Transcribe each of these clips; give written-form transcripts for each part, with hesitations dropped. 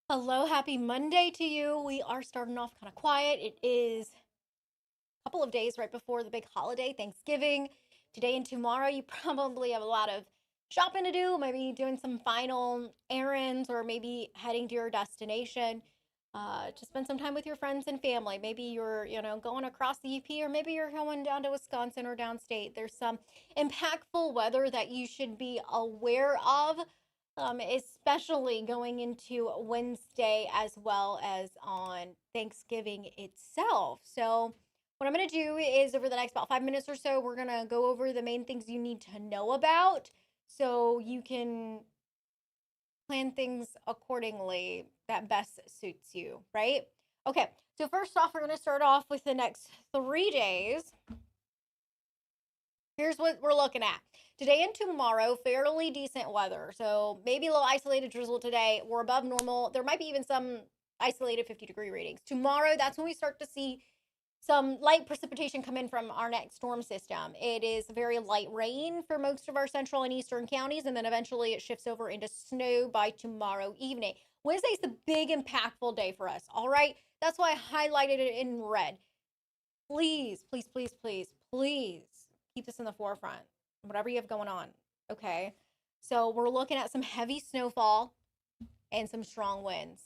Hello, happy Monday to you. We are starting off kind of quiet. It is a couple of days right before the big holiday, Thanksgiving. Today and tomorrow, you probably have a lot of shopping to do, maybe doing some final errands, or maybe heading to your destination to spend some time with your friends and family. Maybe you're going across the UP, or maybe you're going down to Wisconsin or downstate. There's some impactful weather that you should be aware of, especially going into Wednesday as well as on Thanksgiving itself. So, what I'm going to do is over the next about 5 minutes or so, we're going to go over the main things you need to know about so you can plan things accordingly that best suits you, right? Okay, so first off, we're going to start off with the next 3 days. Here's what we're looking at. Today and tomorrow, fairly decent weather. So maybe a little isolated drizzle today. We're above normal. There might be even some isolated 50-degree readings. Tomorrow, that's when we start to see some light precipitation come in from our next storm system. It is very light rain for most of our central and eastern counties, and then eventually it shifts over into snow by tomorrow evening. Wednesday's the big impactful day for us, all right? That's why I highlighted it in red. Please, please, please, please, please keep this in the forefront, whatever you have going on, okay? So we're looking at some heavy snowfall and some strong winds.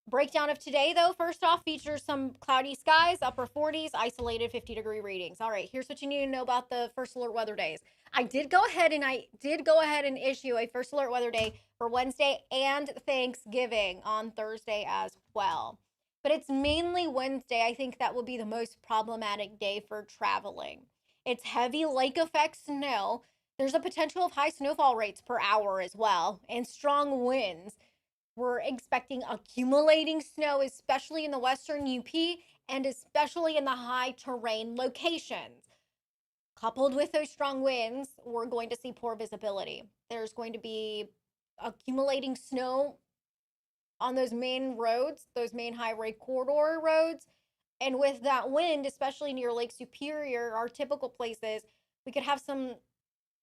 Breakdown of today, though, first off, features some cloudy skies, upper 40s, isolated 50-degree readings. All right, here's what you need to know about the first alert weather days. I did go ahead and issue a first alert weather day for Wednesday and Thanksgiving on Thursday as well. But it's mainly Wednesday, I think, that will be the most problematic day for traveling. It's heavy lake effect snow. There's a potential of high snowfall rates per hour as well, and strong winds. We're expecting accumulating snow, especially in the western UP and especially in the high terrain locations. Coupled with those strong winds, we're going to see poor visibility. There's going to be accumulating snow on those main roads, those main highway corridor roads. And with that wind, especially near Lake Superior, our typical places, we could have some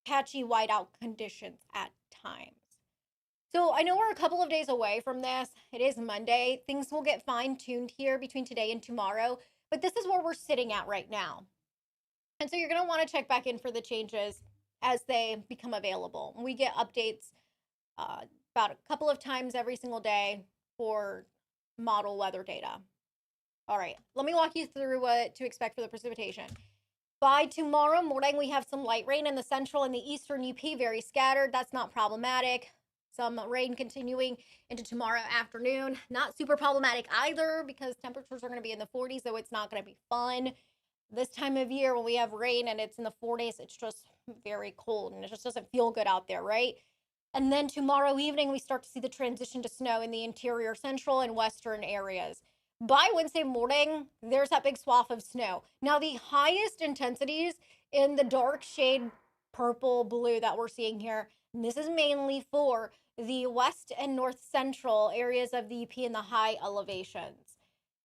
patchy whiteout conditions at times. So I know we're a couple of days away from this. It is Monday. Things will get fine tuned here between today and tomorrow, but this is where we're sitting at right now. And so you're going to want to check back in for the changes as they become available. We get updates about a couple of times every single day for model weather data. All right, let me walk you through what to expect for the precipitation. By tomorrow morning, we have some light rain in the central and the eastern UP, very scattered. That's not problematic. Some rain continuing into tomorrow afternoon. Not super problematic either because temperatures are going to be in the 40s, so it's not going to be fun. This time of year when we have rain and it's in the 40s, it's just very cold and it just doesn't feel good out there, right? And then tomorrow evening, we start to see the transition to snow in the interior, central, and western areas. By Wednesday morning, there's that big swath of snow. Now, the highest intensities in the dark shade purple blue that we're seeing here, and this is mainly for the west and north central areas of the UP and the high elevations.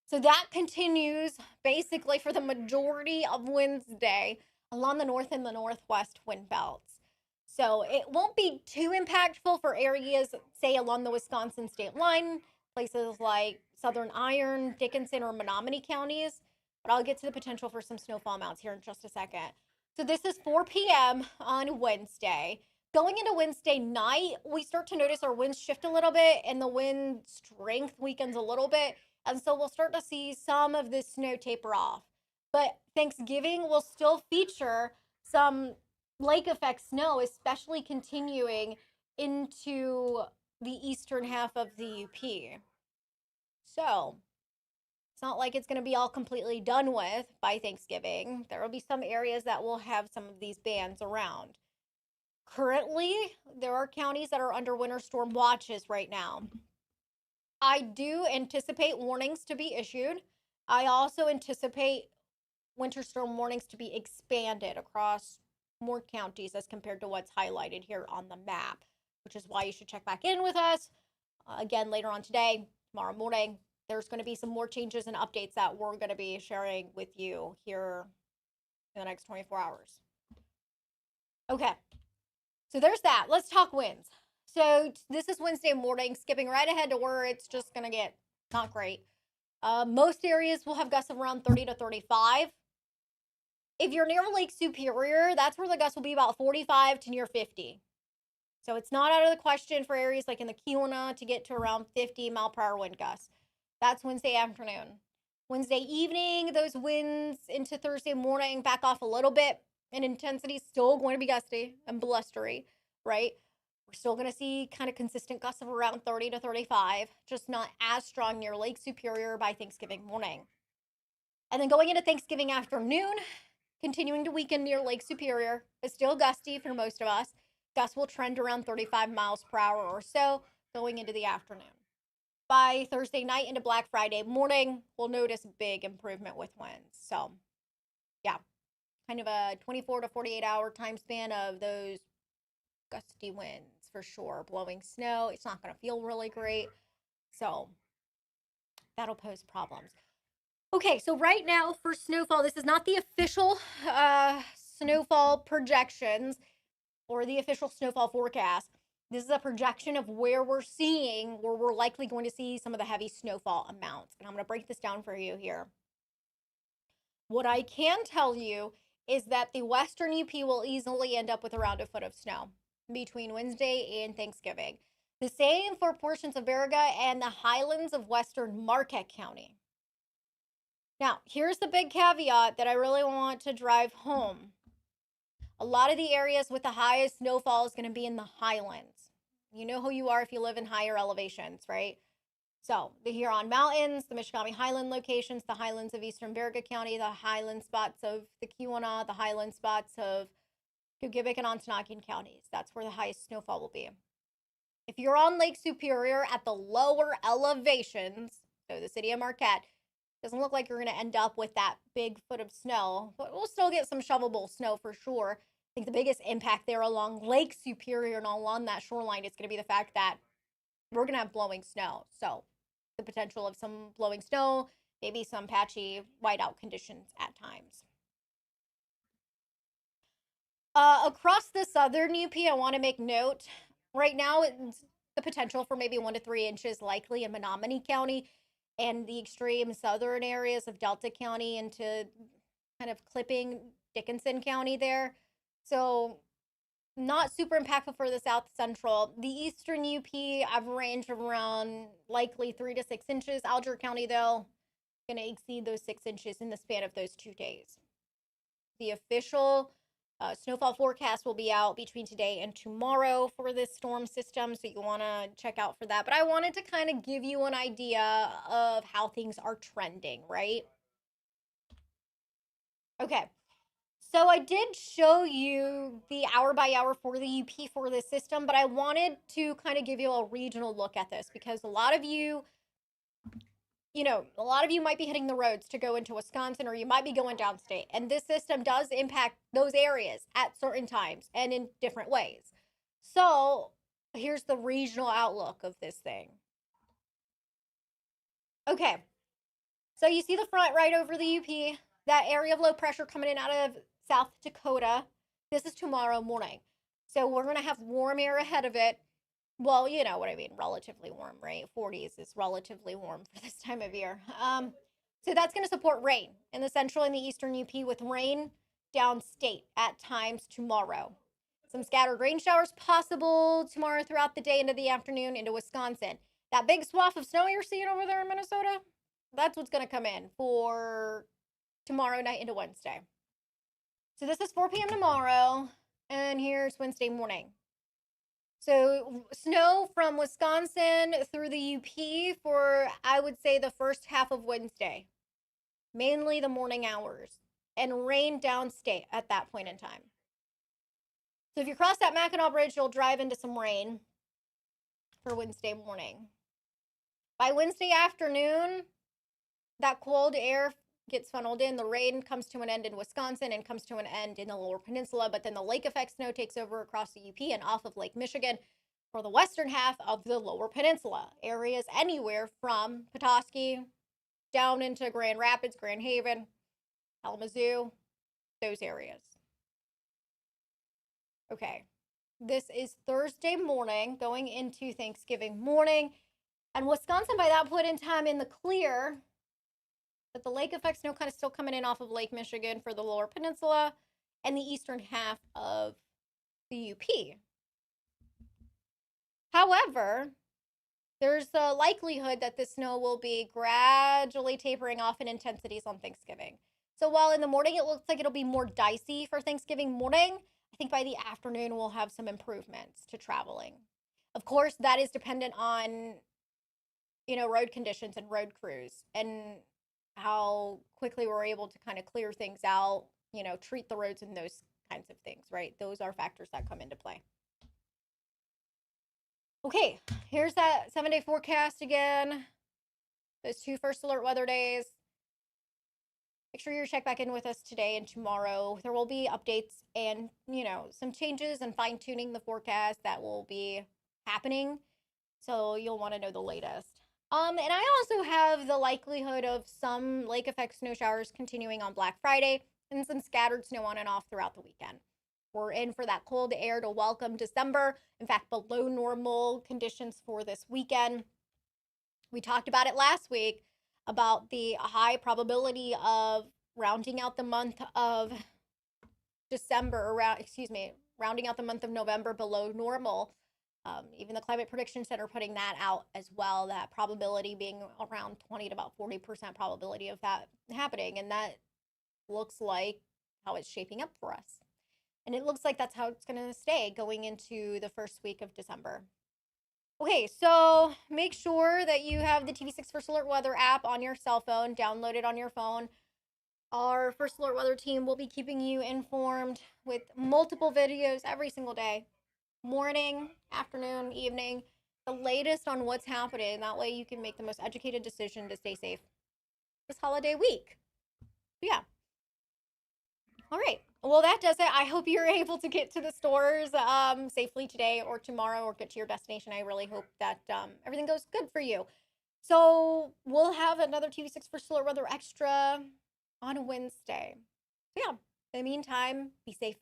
So that continues basically for the majority of Wednesday along the north and the northwest wind belts. So it won't be too impactful for areas, say, along the Wisconsin state line, places like Southern Iron, Dickinson, or Menominee counties. But I'll get to the potential for some snowfall amounts here in just a second. So this is 4 p.m. on Wednesday. Going into Wednesday night, we start to notice our winds shift a little bit and the wind strength weakens a little bit. And so we'll start to see some of this snow taper off. But Thanksgiving will still feature some lake effect snow, especially continuing into the eastern half of the UP. So it's not like it's going to be all completely done with by Thanksgiving. There will be some areas that will have some of these bands around. Currently, there are counties that are under winter storm watches right now. I do anticipate warnings to be issued. I also anticipate winter storm warnings to be expanded across more counties as compared to what's highlighted here on the map, which is why you should check back in with us again later on today, tomorrow morning. There's going to be some more changes and updates that we're going to be sharing with you here in the next 24 hours. Okay, so there's that. Let's talk winds. So this is Wednesday morning, skipping right ahead to where it's just going to get not great. Most areas will have gusts of around 30 to 35. If you're near Lake Superior, that's where the gusts will be about 45 to near 50. So it's not out of the question for areas like in the Keweenaw to get to around 50-mile-per-hour wind gusts. That's Wednesday afternoon. Wednesday evening, those winds into Thursday morning back off a little bit, and intensity still going to be gusty and blustery, right? We're still going to see kind of consistent gusts of around 30 to 35, just not as strong near Lake Superior by Thanksgiving morning. And then going into Thanksgiving afternoon, continuing to weaken near Lake Superior, but still gusty for most of us. Gusts will trend around 35 miles per hour or so going into the afternoon. By Thursday night into Black Friday morning, we'll notice big improvement with winds. So, yeah, kind of a 24 to 48 hour time span of those gusty winds for sure. Blowing snow, it's not going to feel really great. So, that'll pose problems. Okay, so right now for snowfall, this is not the official snowfall projections or the official snowfall forecast. This is a projection of where we're likely going to see some of the heavy snowfall amounts. And I'm going to break this down for you here. What I can tell you is that the western UP will easily end up with around a foot of snow between Wednesday and Thanksgiving. The same for portions of Baraga and the highlands of western Marquette County. Now, here's the big caveat that I really want to drive home. A lot of the areas with the highest snowfall is going to be in the highlands. You know who you are if you live in higher elevations, right? So the Huron Mountains, the Mishkami Highland locations, the highlands of eastern Baraga County, the highland spots of the Keweenaw, the highland spots of Kugibik and Ontonagon counties. That's where the highest snowfall will be. If you're on Lake Superior at the lower elevations, so the city of Marquette, doesn't look like you're going to end up with that big foot of snow, but we'll still get some shovelable snow for sure. I think the biggest impact there along Lake Superior and along that shoreline is going to be the fact that we're going to have blowing snow. So the potential of some blowing snow, maybe some patchy whiteout conditions at times. Across the southern UP, I want to make note, right now it's the potential for maybe 1 to 3 inches likely in Menominee County and the extreme southern areas of Delta County into kind of clipping Dickinson County there. So not super impactful for the South Central. The Eastern UP, I've ranged around likely 3 to 6 inches. Alger County, though, going to exceed those 6 inches in the span of those 2 days. The official snowfall forecast will be out between today and tomorrow for this storm system, so you want to check out for that. But I wanted to kind of give you an idea of how things are trending, right? Okay. So I did show you the hour by hour for the UP for this system, but I wanted to kind of give you a regional look at this because a lot of you might be hitting the roads to go into Wisconsin or you might be going downstate. And this system does impact those areas at certain times and in different ways. So here's the regional outlook of this thing. Okay. So you see the front right over the UP, that area of low pressure coming in out of South Dakota. This is tomorrow morning. So we're going to have warm air ahead of it. Well, you know what I mean, relatively warm, right? 40s is relatively warm for this time of year. So that's going to support rain in the central and the eastern UP with rain downstate at times tomorrow. Some scattered rain showers possible tomorrow throughout the day into the afternoon into Wisconsin. That big swath of snow you're seeing over there in Minnesota, that's what's going to come in for tomorrow night into Wednesday. So this is 4 p.m. tomorrow, and here's Wednesday morning. So snow from Wisconsin through the UP for, I would say, the first half of Wednesday, mainly the morning hours, and rain downstate at that point in time. So if you cross that Mackinac Bridge, you'll drive into some rain for Wednesday morning. By Wednesday afternoon, that cold air gets funneled in. The rain comes to an end in Wisconsin and comes to an end in the lower peninsula, but then the lake effect snow takes over across the UP and off of Lake Michigan for the western half of the lower peninsula. Areas anywhere from Petoskey down into Grand Rapids, Grand Haven, Kalamazoo, those areas. Okay. This is Thursday morning going into Thanksgiving morning. And Wisconsin, by that point in time, in the clear, but the lake effect snow kind of still coming in off of Lake Michigan for the lower peninsula and the eastern half of the UP. However, there's a likelihood that the snow will be gradually tapering off in intensities on Thanksgiving. So while in the morning it looks like it'll be more dicey for Thanksgiving morning, I think by the afternoon we'll have some improvements to traveling. Of course, that is dependent on, road conditions and road crews and how quickly we're able to kind of clear things out, treat the roads and those kinds of things, right? Those are factors that come into play. Okay, here's that 7-day forecast again. Those two first alert weather days. Make sure you check back in with us today and tomorrow. There will be updates and, some changes and fine tuning the forecast that will be happening. So you'll want to know the latest. And I also have the likelihood of some lake effect snow showers continuing on Black Friday and some scattered snow on and off throughout the weekend. We're in for that cold air to welcome December. In fact, below normal conditions for this weekend. We talked about it last week about the high probability of rounding out the month of December, rounding out the month of November below normal. Even the Climate Prediction Center putting that out as well, that probability being around 20 to about 40% probability of that happening. And that looks like how it's shaping up for us. And it looks like that's how it's going to stay going into the first week of December. Okay, so make sure that you have the TV6 First Alert Weather app on your cell phone, download it on your phone. Our First Alert Weather team will be keeping you informed with multiple videos every single day. Morning, afternoon, evening, the latest on what's happening. That way you can make the most educated decision to stay safe this holiday week. Yeah. All right. Well, that does it. I hope you're able to get to the stores safely today or tomorrow or get to your destination. I really hope that everything goes good for you. So we'll have another TV6 First Alert Weather Extra on Wednesday. So yeah, in the meantime, be safe.